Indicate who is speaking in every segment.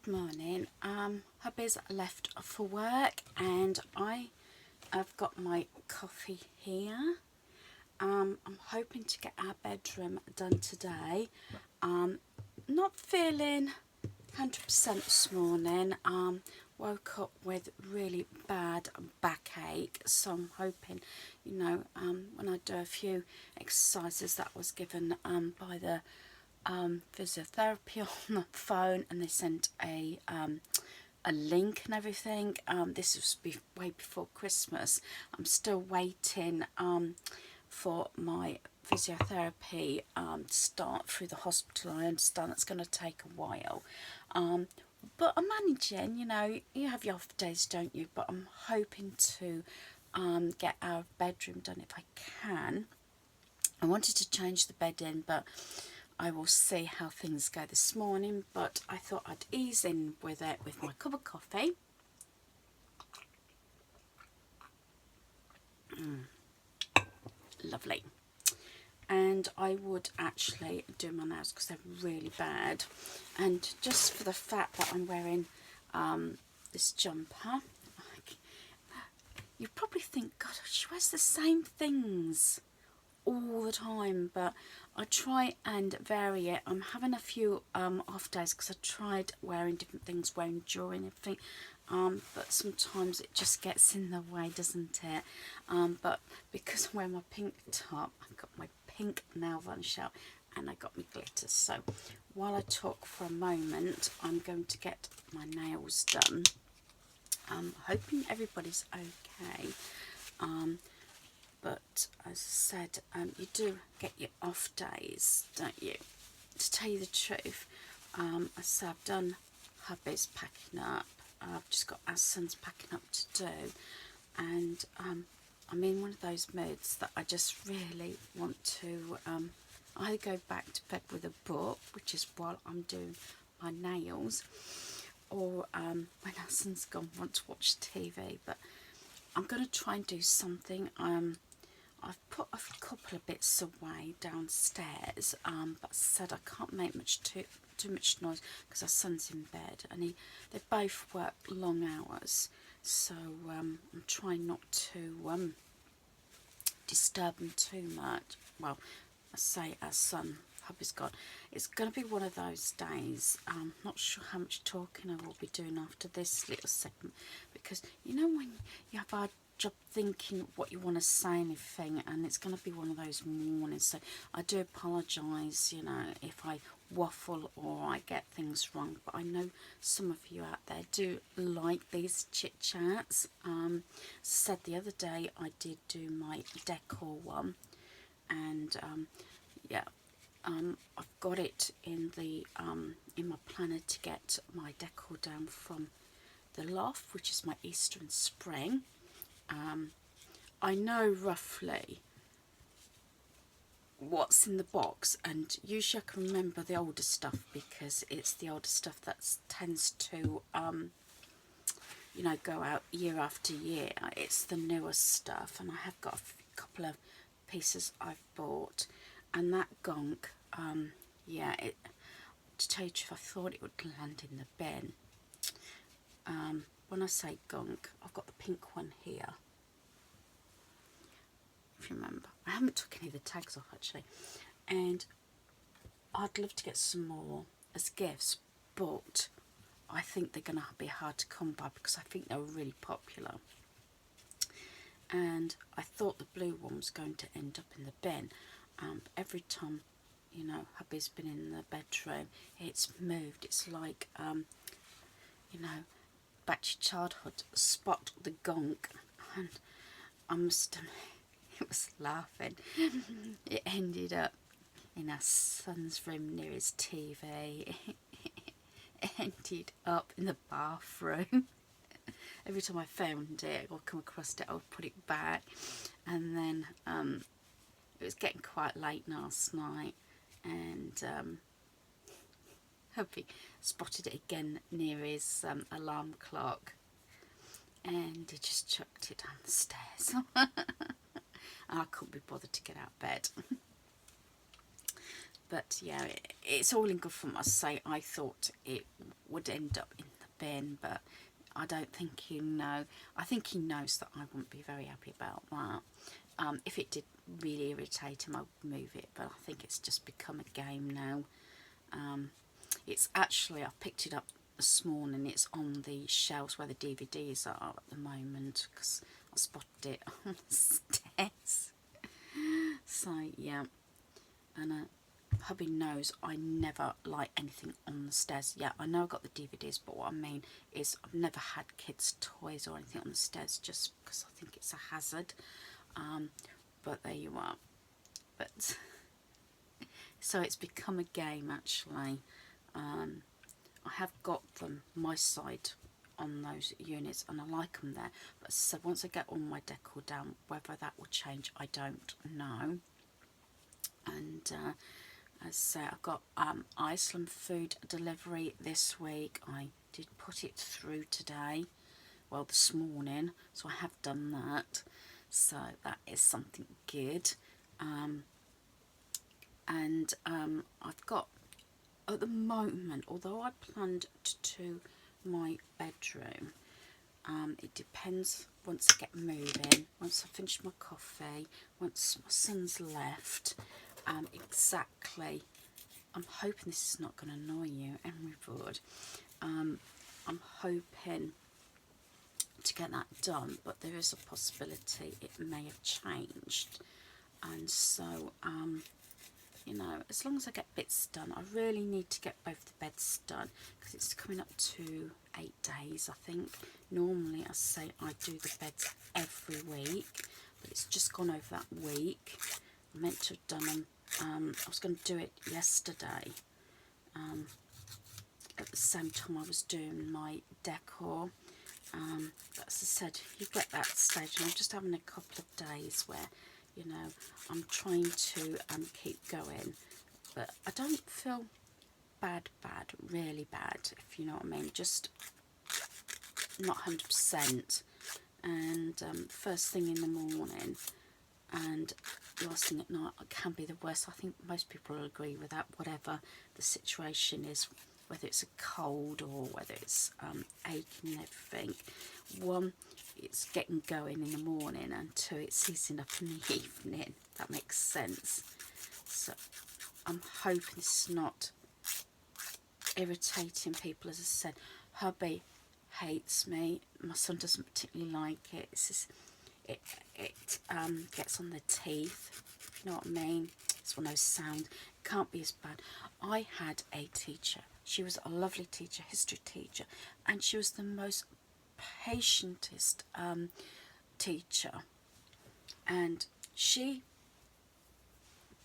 Speaker 1: morning. Hubby's left for work and I've got my coffee here. I'm hoping to get our bedroom done today. Not feeling 100% this morning. Woke up with really bad backache, so I'm hoping, when I do a few exercises that was given by the physiotherapy on the phone, and they sent a link and everything. This was way before Christmas. I'm still waiting for my physiotherapy to start through the hospital. I understand it's going to take a while, but I'm managing. You have your off days, don't you? But I'm hoping to get our bedroom done if I can. I wanted to change the bed in, but I will see how things go this morning. But I thought I'd ease in with it with my cup of coffee. Lovely. And I would actually do my nails because they're really bad. And just for the fact that I'm wearing this jumper, you probably think, God, she wears the same things all the time, but I try and vary it. I'm having a few off days because I tried wearing different things, wearing jewelry and everything, but sometimes it just gets in the way, doesn't it? But because I wear my pink top, I've got my pink nail varnish out and I got my glitters. So while I talk for a moment, I'm going to get my nails done. Hoping everybody's okay. But as I said, you do get your off days, don't you? To tell you the truth, as I said, I've done hubby's packing up. I've just got our son's packing up to do, and I'm in one of those moods that I just really want to either go back to bed with a book, which is while I'm doing my nails, or when our son's gone, want to watch TV. But I'm going to try and do something. I've put a couple of bits away downstairs, but I said I can't make too much noise because our son's in bed, and they both work long hours, so I'm trying not to disturb them too much. Well, I say our son, hubby's gone. It's going to be one of those days. I'm not sure how much talking I will be doing after this little segment, because when you have a job thinking what you want to say anything, and it's going to be one of those mornings, so I do apologise if I waffle or I get things wrong, but I know some of you out there do like these chit chats. Said the other day I did do my decor one, and yeah, I've got it in the in my planner to get my decor down from the loft, which is my Easter and spring. I know roughly what's in the box, and usually I can remember the older stuff because it's the older stuff that tends to go out year after year. It's the newer stuff, and I have got a couple of pieces I've bought, and that gunk, yeah, to tell you the truth, I thought it would land in the bin. When I say gunk, I've got the pink one here, if you remember. I haven't took any of the tags off actually, and I'd love to get some more as gifts, but I think they're going to be hard to come by because I think they were really popular. And I thought the blue one was going to end up in the bin. Every time, hubby's been in the bedroom, it's moved. It's like, back to childhood, spot the gunk. And I must admit, it was laughing. It ended up in our son's room near his TV. It ended up in the bathroom. Every time I found it or come across it, I would put it back. And then it was getting quite late last night, and hubby spotted it again near his alarm clock, and he just chucked it down the stairs. I couldn't be bothered to get out of bed. But yeah, it's all in good fun. I say I thought it would end up in the bin, but I don't think he know. I think he knows that I wouldn't be very happy about that. If it did really irritate him, I would move it, but I think it's just become a game now. It's actually, I picked it up this morning, it's on the shelves where the DVDs are at the moment, because I spotted it on the stairs. So yeah, and hubby knows I never like anything on the stairs. Yeah, I know I got the DVDs, but what I mean is I've never had kids' toys or anything on the stairs, just because I think it's a hazard. But there you are. But so it's become a game actually. I have got them my side on those units, and I like them there. But so once I get all my decor down, whether that will change, I don't know. And as I say, I've got Iceland food delivery this week. I did put it through today, well this morning, so I have done that. So that is something good. I've got, at the moment, although I planned to my bedroom, it depends once I get moving, once I finish my coffee, once my son's left, exactly. I'm hoping this is not going to annoy you, Emery Board. I'm hoping to get that done, but there is a possibility it may have changed. And so, you know, as long as I get bits done, I really need to get both the beds done, because it's coming up to 8 days, I think. Normally, I say I do the beds every week, but it's just gone over that week. I meant to have done them, I was going to do it yesterday, at the same time I was doing my decor. But as I said, you get that stage, and I'm just having a couple of days where, you know, I'm trying to keep going, but I don't feel bad, really bad, if you know what I mean, just not 100%. And first thing in the morning and last thing at night can be the worst. I think most people will agree with that, whatever the situation is, whether it's a cold or whether it's aching and everything. One, it's getting going in the morning, and two, it's easing up in the evening. That makes sense. So I'm hoping it's not irritating people. As I said, hubby hates me. My son doesn't particularly like it. It's just, it gets on the teeth, if you know what I mean. It's one of those sounds. It can't be as bad. I had a teacher. She was a lovely teacher, history teacher, and she was the most patientest teacher. And she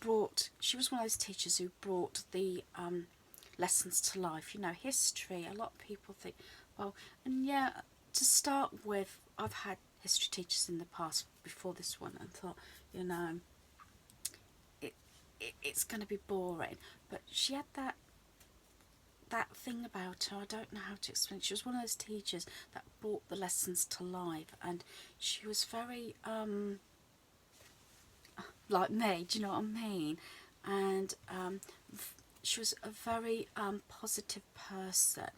Speaker 1: was one of those teachers who brought the lessons to life. You know, history, a lot of people think, well, and yeah, to start with, I've had history teachers in the past before this one, and thought, you know, it's going to be boring. But she had that thing about her, I don't know how to explain. She was one of those teachers that brought the lessons to life, and she was very like me, do you know what I mean? And she was a very positive person,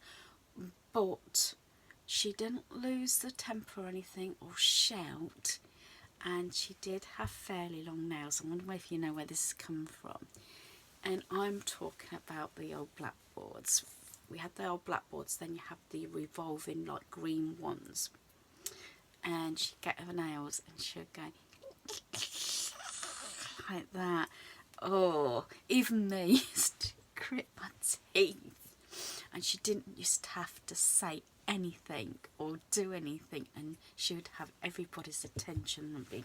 Speaker 1: but she didn't lose the temper or anything or shout, and she did have fairly long nails. I wonder if you know where this is coming from. And I'm talking about the old blackboards. We had the old blackboards, then you have the revolving, like, green ones. And she'd get her nails and she would go like that. Oh, even me used to grit my teeth. And she didn't used to have to say anything or do anything, and she would have everybody's attention and be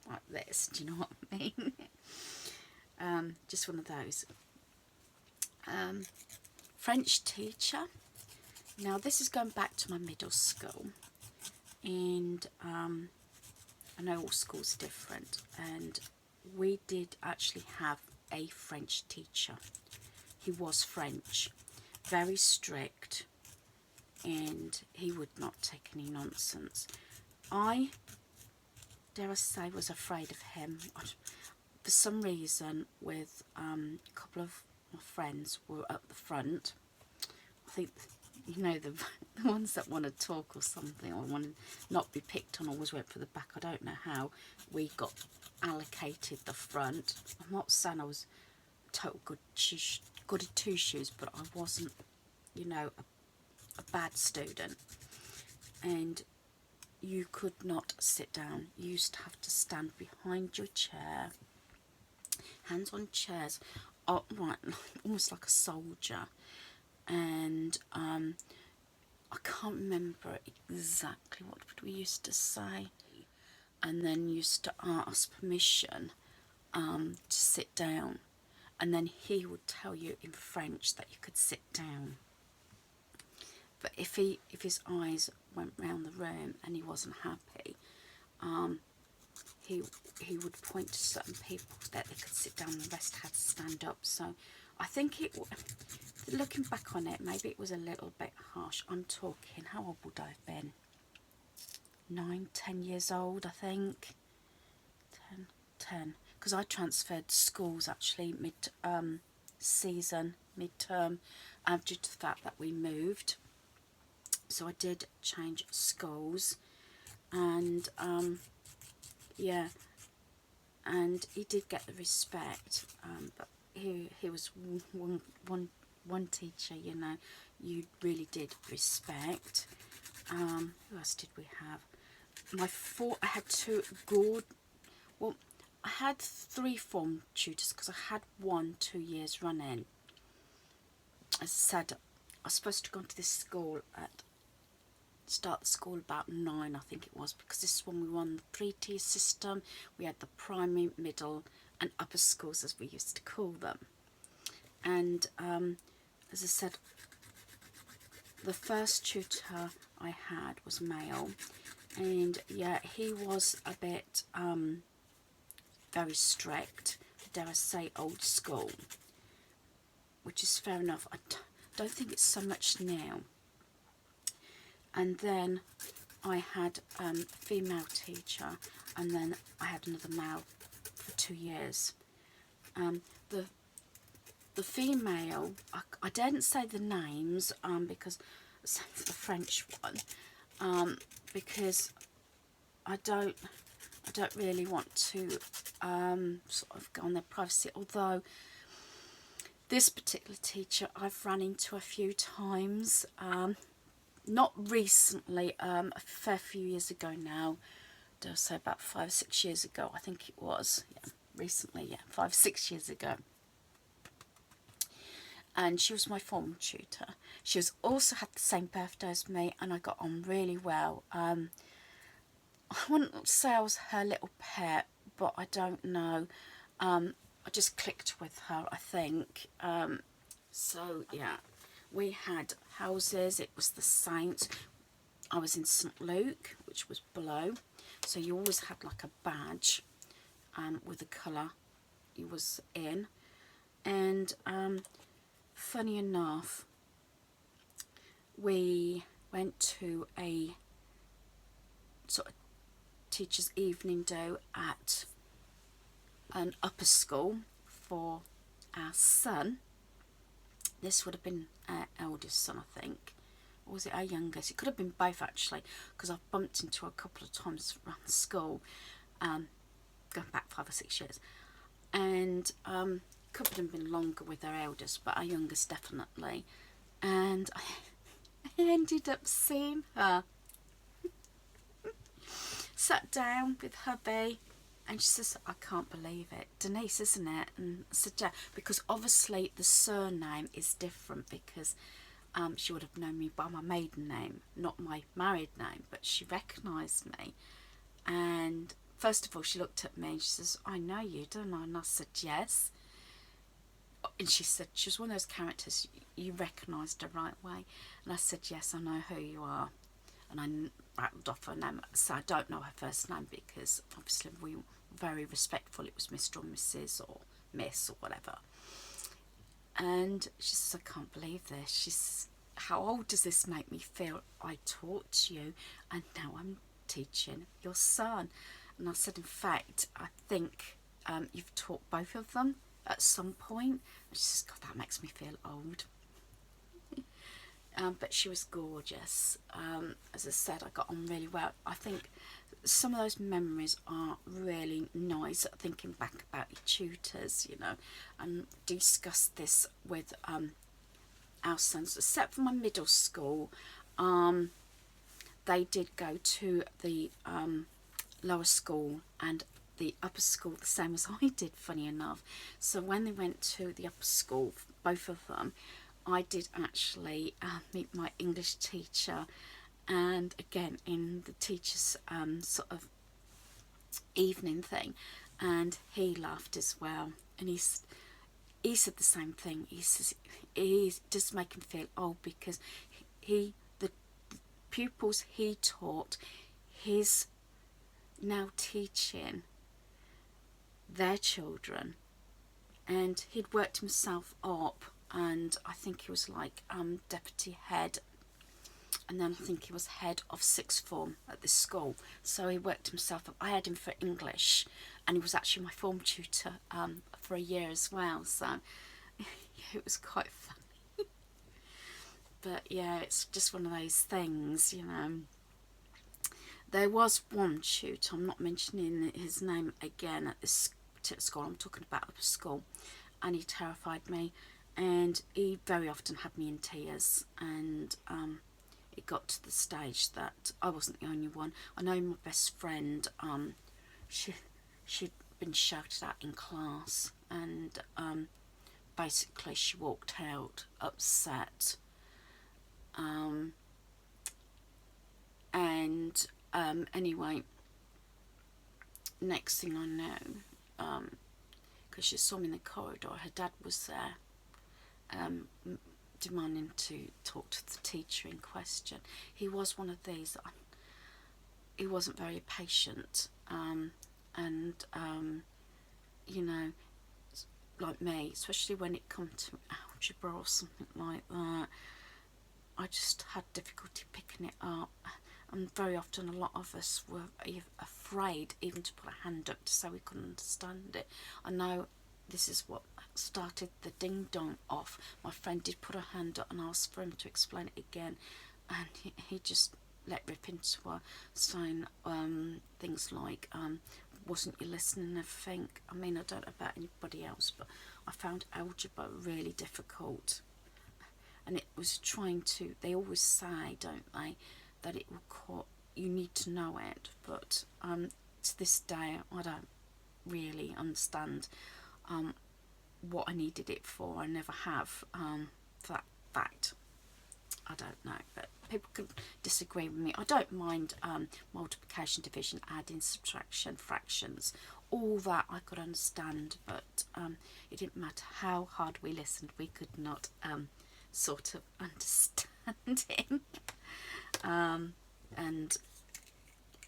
Speaker 1: like this, do you know what I mean? Just one of those. French teacher. Now this is going back to my middle school, and I know all schools are different, and we did actually have a French teacher. He was French, very strict, and he would not take any nonsense. I, dare I say, was afraid of him. for some reason, with a couple of my friends were at the front. I think, you know, the ones that want to talk or something, or want to not be picked on, always went for the back. I don't know how we got allocated the front. I'm not saying I was total goody two shoes, but I wasn't, you know, a bad student. And you could not sit down. You used to have to stand behind your chair, hands on chairs, upright, almost like a soldier. And I can't remember exactly what we used to say. And then used to ask permission to sit down. And then he would tell you in French that you could sit down. But if his eyes went round the room and he wasn't happy, he would point to certain people that they could sit down and the rest had to stand up. So I think looking back on it, maybe it was a little bit harsh. I'm talking, how old would I have been? 9, 10 years old, I think. 10. Because I transferred schools actually mid-term, due to the fact that we moved. So I did change schools, and yeah, and he did get the respect, but he was one teacher, you know, you really did respect. Who else did we have? I had two good, well, I had 3 form tutors, because I had 1 2 years running. As I said, I was supposed to go into this school start the school about 9, I think it was, because this is when we were on the 3-tier system. We had the primary, middle and upper schools, as we used to call them. And as I said, the first tutor I had was male, and yeah, he was a bit very strict, dare I say old school, which is fair enough. I don't think it's so much now. And then I had a female teacher, and then I had another male for 2 years. The female, I didn't say the names because it's the French one, because I don't really want to sort of go on their privacy. Although this particular teacher I've run into a few times. Not recently, a fair few years ago now. I'll say about 5 or 6 years ago, I think it was. Yeah, recently, yeah, 5 or 6 years ago. And she was my form tutor. She was also had the same birthday as me, and I got on really well. I wouldn't say I was her little pet, but I don't know. I just clicked with her, I think. So yeah. We had houses, it was the Saints. I was in St Luke, which was below. So you always had like a badge with the colour you was in. And funny enough, we went to a sort of teacher's evening do at an upper school for our son. This would have been our eldest son, I think. Or was it our youngest? It could have been both, actually, because I've bumped into a couple of times around the school, going back 5 or 6 years. And could have been longer with our eldest, but our youngest definitely. And I ended up seeing her. Sat down with hubby, and she says, I can't believe it. Denise, isn't it? And I said, yeah, because obviously the surname is different, because she would have known me by my maiden name, not my married name, but she recognised me. And first of all, she looked at me and she says, I know you, don't I? And I said, yes. And she said, she was one of those characters, you recognised her right way. And I said, yes, I know who you are. And I rattled off her name. So I don't know her first name, because obviously we were very respectful. It was Mr. or Mrs. or Miss or whatever. And she says, I can't believe this. She says, how old does this make me feel? I taught you, and now I'm teaching your son. And I said, in fact, I think you've taught both of them at some point. I just, God, that makes me feel old. But she was gorgeous. As I said, I got on really well. I think some of those memories are really nice, thinking back about your tutors, you know, and discuss this with our sons. Except for my middle school, they did go to the lower school and the upper school the same as I did, funny enough. So when they went to the upper school, both of them, I did actually meet my English teacher, and again in the teacher's sort of evening thing, and he laughed as well, and he said the same thing. He says he does make him feel old because the pupils he taught, he's now teaching their children, and he'd worked himself up, and I think he was like deputy head, and then I think he was head of sixth form at this school. So he worked himself up. I had him for English, and he was actually my form tutor for a year as well. So it was quite funny. But yeah, it's just one of those things, you know. There was one tutor, I'm not mentioning his name again at this particular school, I'm talking about upper school, and he terrified me, and he very often had me in tears, and it got to the stage that I wasn't the only one. I know my best friend, she'd been shouted at in class, and basically she walked out upset, anyway, next thing I know, because she saw me in the corridor, her dad was there, demanding to talk to the teacher in question. He was one of these, he wasn't very patient, and you know, like me, especially when it come to algebra or something like that, I just had difficulty picking it up, and very often a lot of us were afraid even to put a hand up to say we couldn't understand it. I know this is what started the ding dong off. My friend did put a hand up and asked for him to explain it again, and he just let rip into her, saying things like, wasn't you listening and everything. I mean, I don't know about anybody else, but I found algebra really difficult, and it was trying to, they always say, don't they, that it will you need to know it, but to this day I don't really understand what I needed it for. I never have, for that fact. I don't know, but people can disagree with me. I don't mind multiplication, division, adding, subtraction, fractions, all that I could understand, but it didn't matter how hard we listened, we could not sort of understand him. And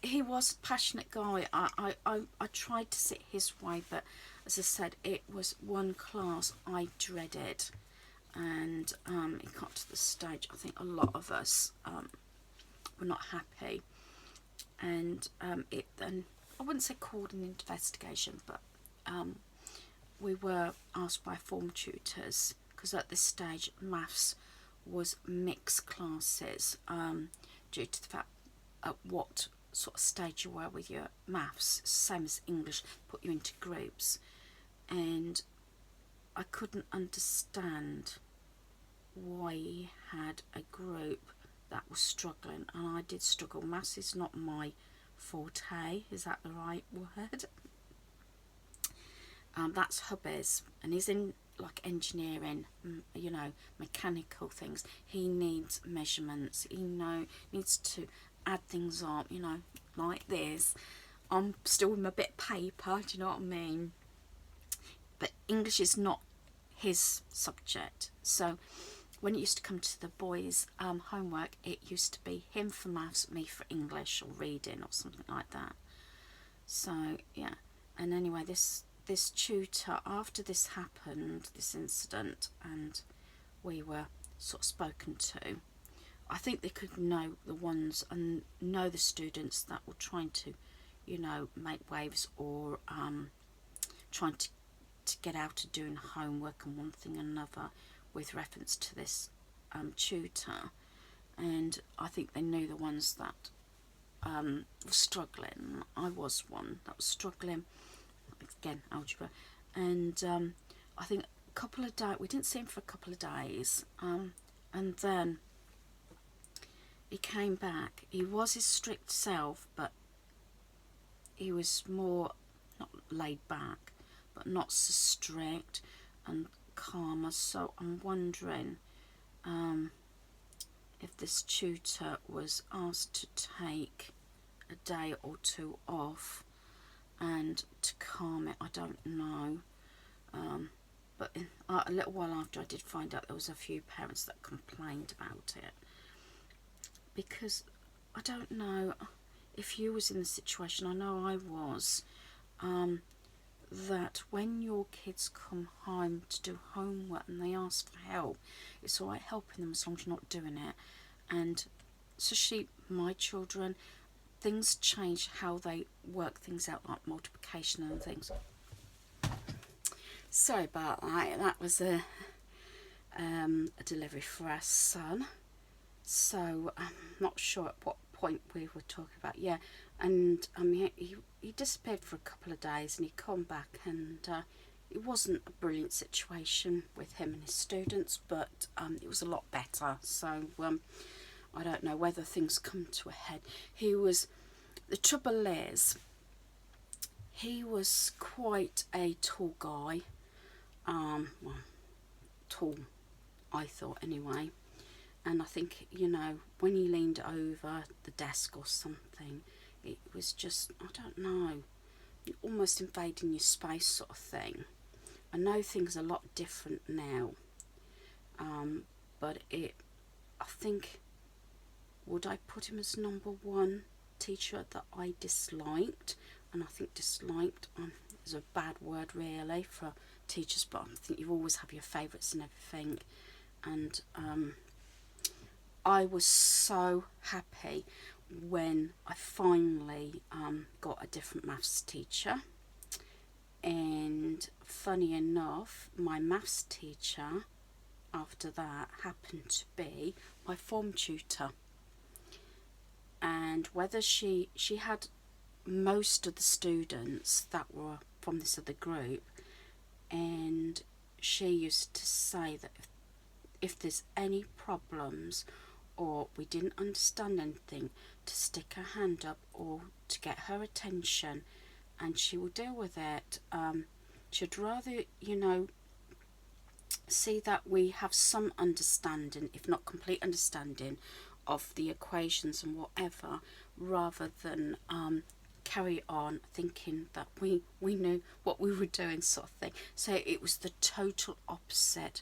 Speaker 1: he was a passionate guy. I tried to sit his way, but as I said, it was one class I dreaded, and it got to the stage, I think a lot of us were not happy, and it then, I wouldn't say called an investigation, but we were asked by form tutors, because at this stage maths was mixed classes, due to the fact at what sort of stage you were with your maths, same as English, put you into groups, and I couldn't understand why he had a group that was struggling, and I did struggle. Maths is not my forte, is that the right word? That's hubbies, and he's in like engineering, you know, mechanical things. He needs measurements, he needs to add things up, you know, like this. I'm still with my bit of paper, do you know what I mean? But English is not his subject, so when it used to come to the boys' homework, it used to be him for maths, me for English or reading or something like that. So yeah, and anyway, this tutor, after this happened, this incident, and we were sort of spoken to, I think they could know the ones and know the students that were trying to, you know, make waves or trying to get out of doing homework and one thing and another with reference to this tutor, and I think they knew the ones that were struggling. I was one that was struggling, again, algebra, and I think a couple of days, we didn't see him for a couple of days, and then he came back. He was his strict self, but he was more, not laid back, but not so strict and calmer. So I'm wondering if this tutor was asked to take a day or two off and to calm it. I don't know. But a little while after, I did find out there was a few parents that complained about it, because I don't know if you was in the situation, I know I was, that when your kids come home to do homework and they ask for help, it's alright helping them as long as you're not doing it. And especially my children, things change how they work things out, like multiplication and things. Sorry about that. That was a delivery for our son. So I'm not sure at what point we were talking about. Yeah, and he disappeared for a couple of days, and he come back, and it wasn't a brilliant situation with him and his students, but it was a lot better. So I don't know whether things come to a head. The trouble is, he was quite a tall guy. Well, tall, I thought anyway. And I think, you know, when he leaned over the desk or something, it was just, I don't know, almost invading your space sort of thing. I know things are a lot different now, but I think, would I put him as number one teacher that I disliked? And I think disliked is a bad word really for teachers, but I think you always have your favourites and everything. And I was so happy when I finally got a different maths teacher. And funny enough, my maths teacher after that happened to be my form tutor. And whether she had most of the students that were from this other group, and she used to say that if there's any problems or we didn't understand anything, to stick her hand up or to get her attention, and she will deal with it. She'd rather, you know, see that we have some understanding, if not complete understanding, of the equations and whatever, rather than carry on thinking that we knew what we were doing, sort of thing. So it was the total opposite.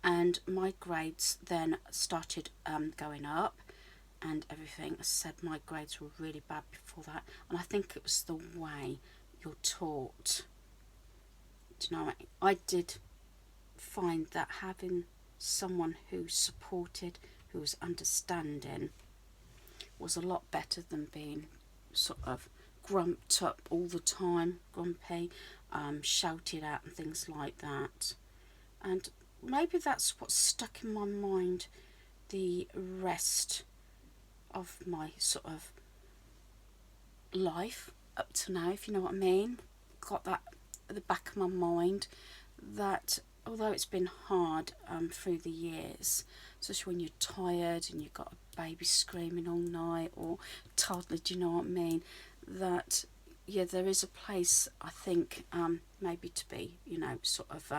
Speaker 1: And my grades then started going up and everything. As I said, my grades were really bad before that, and I think it was the way you're taught. Do you know what I did find that having someone who supported, who was understanding, was a lot better than being sort of grumped up all the time, grumpy, shouted at and things like that. And maybe that's what stuck in my mind the rest of my sort of life up to now, if you know what I mean. Got that at the back of my mind, that although it's been hard through the years, especially when you're tired and you've got a baby screaming all night or toddler, do you know what I mean, that yeah, there is a place, I think, maybe to be, you know, sort of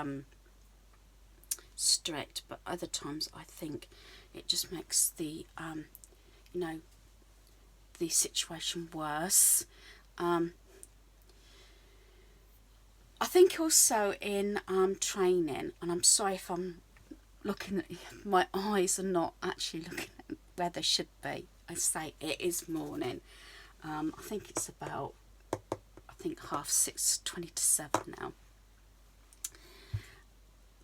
Speaker 1: strict, but other times I think it just makes the you know, the situation worse. I think also in training, and I'm sorry if I'm looking at, my eyes are not actually looking at where they should be. I say it is morning. I think it's about, I think 6:30, 20 to 7 now.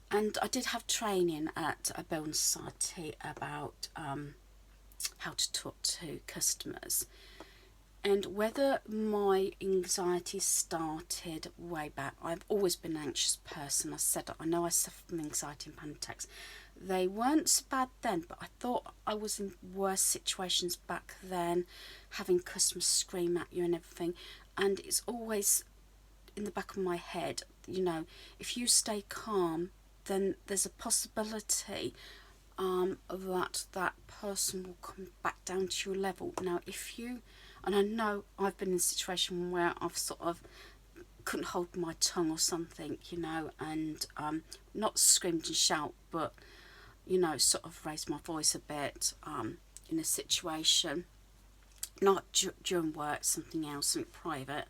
Speaker 1: And I did have training at a building society about how to talk to customers. And whether my anxiety started way back, I've always been an anxious person. I said I know I suffer from anxiety and panic attacks. They weren't so bad then, but I thought I was in worse situations back then, having customers scream at you and everything. And it's always in the back of my head, you know, if you stay calm, then there's a possibility that that person will come back down to your level. Now, if you, and I know I've been in a situation where I've sort of couldn't hold my tongue or something, you know, and not screamed and shout, but, you know, sort of raised my voice a bit in a situation, not during work, something else, something private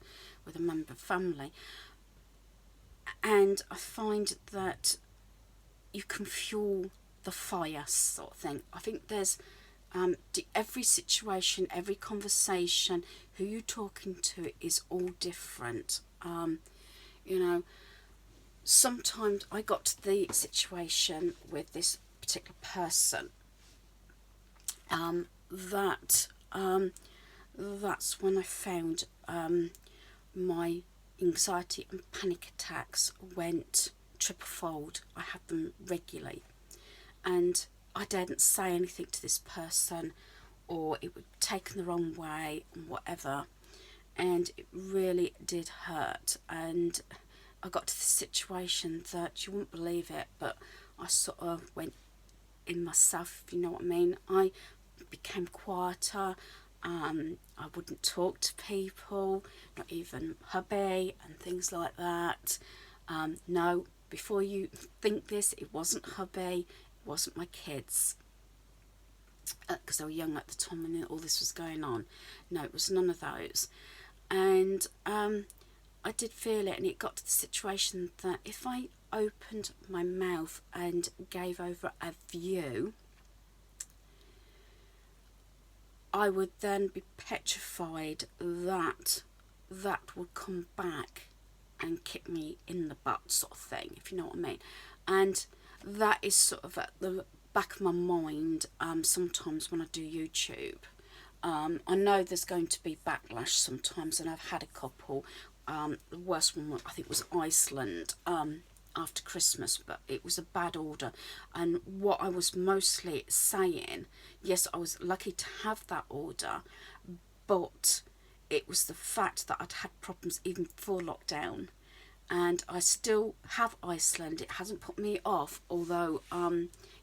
Speaker 1: with a member of family. And I find that you can fuel the fire, sort of thing. I think there's every situation, every conversation, who you're talking to is all different. You know, sometimes I got to the situation with this particular person that's when I found my anxiety and panic attacks went triplefold. I had them regularly, and I didn't say anything to this person, or it would be taken the wrong way, whatever, and it really did hurt. And I got to the situation that you wouldn't believe it, but I sort of went in myself, if you know what I mean. I became quieter. I wouldn't talk to people, not even hubby and things like that. No, before you think this, it wasn't hubby, it wasn't my kids, because they were young at the time when all this was going on. No, it was none of those. And I did feel it, and it got to the situation that if I opened my mouth and gave over a view, I would then be petrified that that would come back and kick me in the butt, sort of thing, if you know what I mean. And that is sort of at the back of my mind sometimes when I do YouTube. I know there's going to be backlash sometimes, and I've had a couple. The worst one, I think, was Iceland after Christmas, but it was a bad order. And what I was mostly saying, yes, I was lucky to have that order, but it was the fact that I'd had problems even before lockdown, and I still have Iceland. It hasn't put me off, although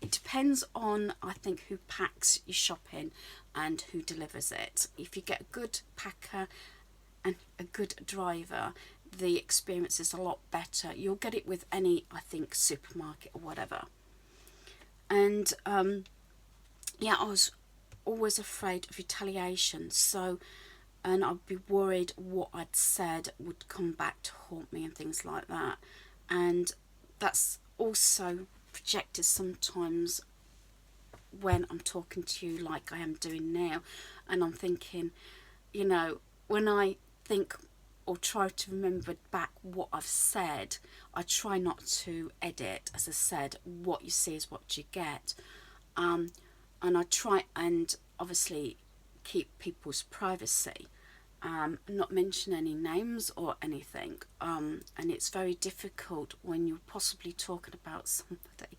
Speaker 1: it depends on, I think, who packs your shopping and who delivers it. If you get a good packer and a good driver, the experience is a lot better. You'll get it with any, I think, supermarket or whatever. And yeah, I was always afraid of retaliation, so, and I'd be worried what I'd said would come back to haunt me and things like that. And that's also projected sometimes when I'm talking to you like I am doing now, and I'm thinking, you know, when I think or try to remember back what I've said, I try not to edit. As I said, what you see is what you get. And I try and obviously keep people's privacy, not mention any names or anything. And it's very difficult when you're possibly talking about somebody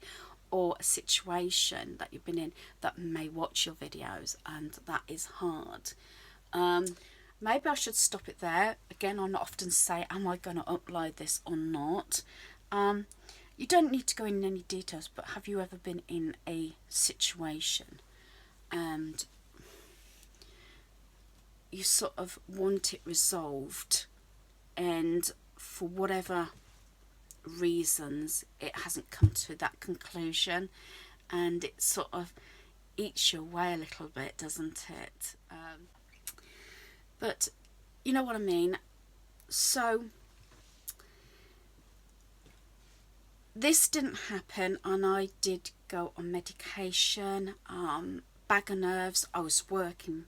Speaker 1: or a situation that you've been in that may watch your videos, and that is hard. Maybe I should stop it there. Again, I not often say, am I going to upload this or not? You don't need to go in any details, but have you ever been in a situation and you sort of want it resolved, and for whatever reasons it hasn't come to that conclusion, and it sort of eats you away a little bit, doesn't it? But you know what I mean. So this didn't happen, and I did go on medication, bag of nerves. I was working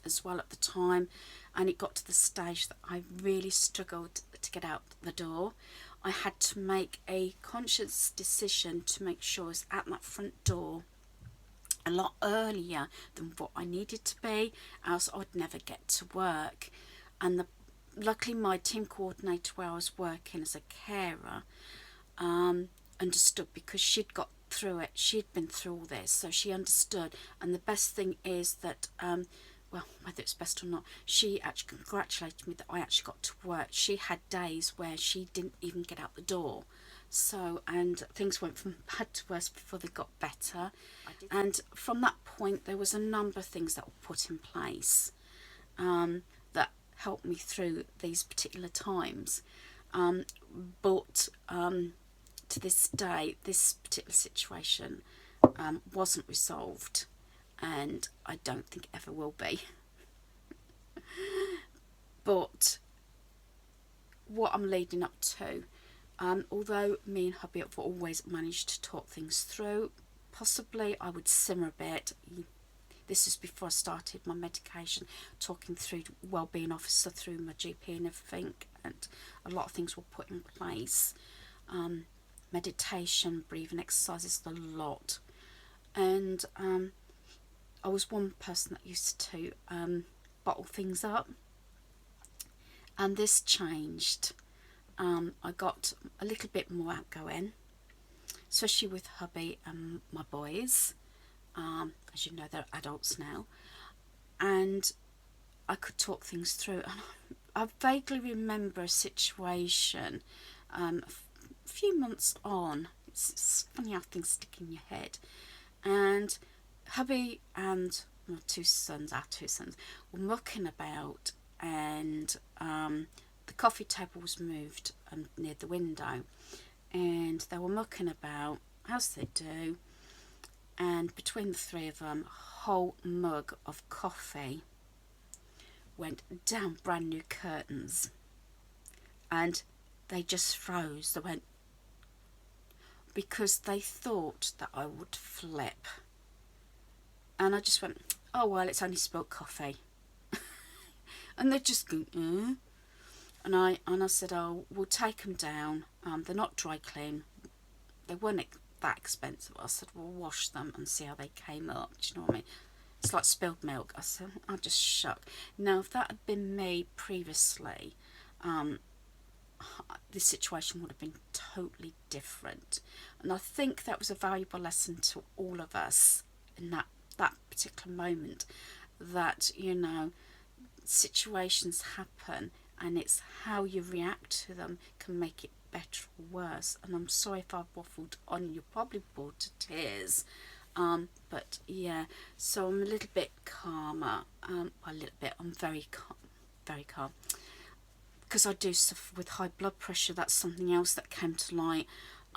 Speaker 1: as well at the time, and it got to the stage that I really struggled to get out the door. I had to make a conscious decision to make sure I was at that front door a lot earlier than what I needed to be, else I'd never get to work. And luckily my team coordinator where I was working as a carer understood, because she'd got through it, she'd been through all this, so she understood. And the best thing is that well, whether it's best or not, she actually congratulated me that I actually got to work. She had days where she didn't even get out the door. So, and things went from bad to worse before they got better. And from that point, there was a number of things that were put in place that helped me through these particular times. But to this day, this particular situation wasn't resolved, and I don't think ever will be. But what I'm leading up to, although me and hubby have always managed to talk things through, possibly I would simmer a bit. This is before I started my medication, talking through wellbeing officer, through my GP and everything, and a lot of things were put in place. Meditation, breathing exercises, a lot. And I was one person that used to bottle things up, and this changed. I got a little bit more outgoing, especially with hubby and my boys. As you know, they're adults now, and I could talk things through. And I vaguely remember a situation a few months on. It's funny how things stick in your head. And hubby and my our two sons, were mucking about, and the coffee table was moved near the window, and they were mucking about as they do, and between the three of them, a whole mug of coffee went down brand new curtains, and they just froze. They went, because they thought that I would flip. And I just went, oh well, it's only spilled coffee. And they just go, And I said, oh, we'll take them down. They're not dry clean. They weren't that expensive. I said, we'll wash them and see how they came up. Do you know what I mean? It's like spilled milk. I said, I'm just shocked. Now, if that had been me previously, this situation would have been totally different. And I think that was a valuable lesson to all of us in that particular moment, that, you know, situations happen, and it's how you react to them can make it better or worse. And I'm sorry if I've waffled on, you're probably bored to tears, but yeah, so I'm a little bit calmer. I'm very calm, because I do suffer with high blood pressure. That's something else that came to light.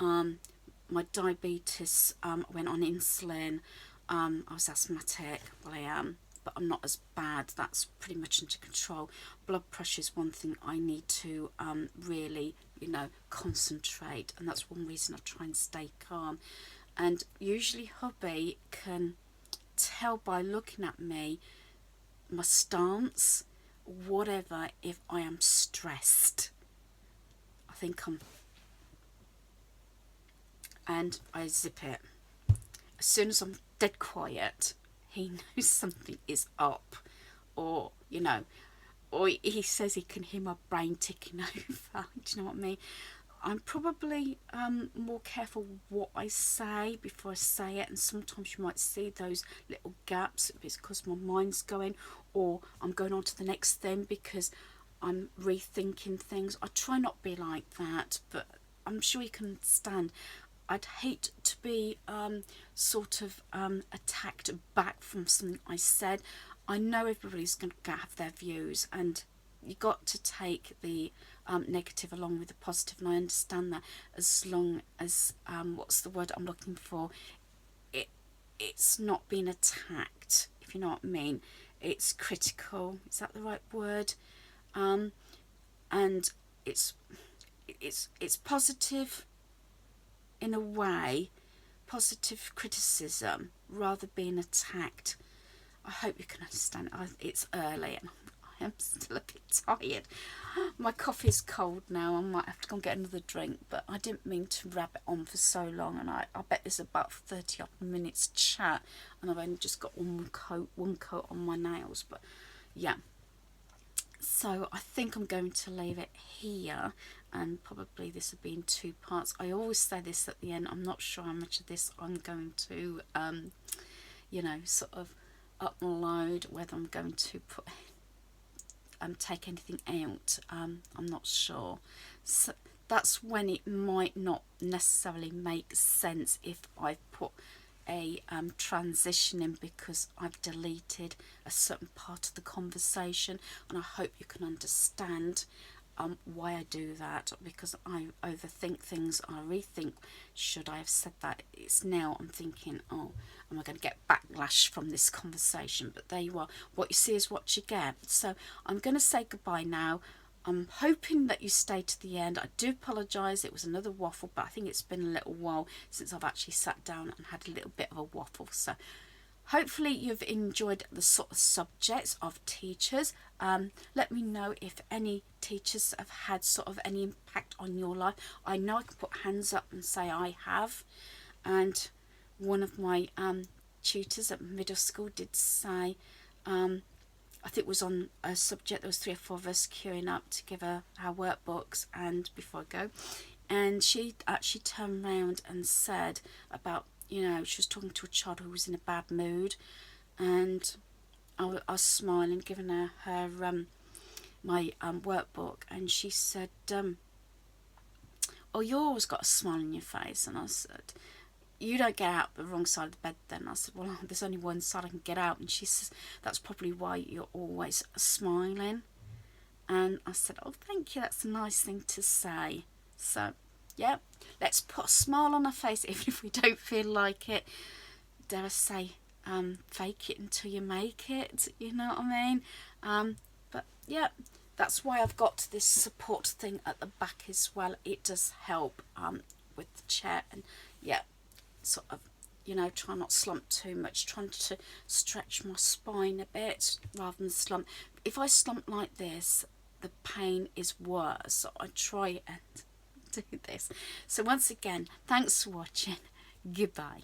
Speaker 1: My diabetes, went on insulin. I was asthmatic. Well, I am, but I'm not as bad. That's pretty much under control. Blood pressure is one thing I need to really, you know, concentrate, and that's one reason I try and stay calm. And usually hubby can tell by looking at me, my stance, whatever, if I am stressed. I think and I zip it. As soon as I'm dead quiet, he knows something is up, or, you know, or he says he can hear my brain ticking over. Do you know what I mean? I'm probably more careful what I say before I say it, and sometimes you might see those little gaps. It's because my mind's going, or I'm going on to the next thing because I'm rethinking things. I try not to be like that, but I'm sure you can understand. I'd hate to be sort of attacked back from something I said. I know everybody's going to have their views, and you got to take the negative along with the positive, and I understand that, as long as what's the word I'm looking for, it's not being attacked, if you know what I mean. It's critical, is that the right word? And it's positive in a way, positive criticism rather being attacked. I hope you can understand. It's early and I am still a bit tired. My coffee's cold now. I might have to go and get another drink, but I didn't mean to rabbit on for so long, and I bet this is about 30 odd minutes chat, and I've only just got one coat on my nails. But yeah, so I think I'm going to leave it here, and probably this will be in 2 parts. I always say this at the end. I'm not sure how much of this I'm going to you know, sort of upload, whether I'm going to put take anything out. I'm not sure. So that's when it might not necessarily make sense if I put a transition in, because I've deleted a certain part of the conversation, and I hope you can understand why I do that, because I overthink things. I rethink, should I have said that? It's now I'm thinking, oh, am I going to get backlash from this conversation? But there you are. What you see is what you get. So I'm going to say goodbye now. I'm hoping that you stay to the end. I do apologise, it was another waffle, but I think it's been a little while since I've actually sat down and had a little bit of a waffle. So hopefully you've enjoyed the sort of subjects of teachers. Let me know if any teachers have had sort of any impact on your life. I know I can put hands up and say I have. And one of my tutors at middle school did say, I think it was on a subject, there was 3 or 4 of us queuing up to give her our workbooks, and before I go, and she actually turned around and said about, you know, she was talking to a child who was in a bad mood, and I was smiling, giving her my workbook, and she said, oh, you always got a smile on your face. And I said, you don't get out the wrong side of the bed then. I said, well, there's only one side I can get out. And she says, that's probably why you're always smiling. And I said, oh, thank you, that's a nice thing to say. So yeah, let's put a smile on our face even if we don't feel like it. Dare I say, fake it until you make it, you know what I mean? But yeah, that's why I've got this support thing at the back as well. It does help with the chair, and yeah, sort of, you know, try not to slump too much, trying to stretch my spine a bit rather than slump. If I slump like this, the pain is worse, so I try and do this. So once again, thanks for watching. Goodbye.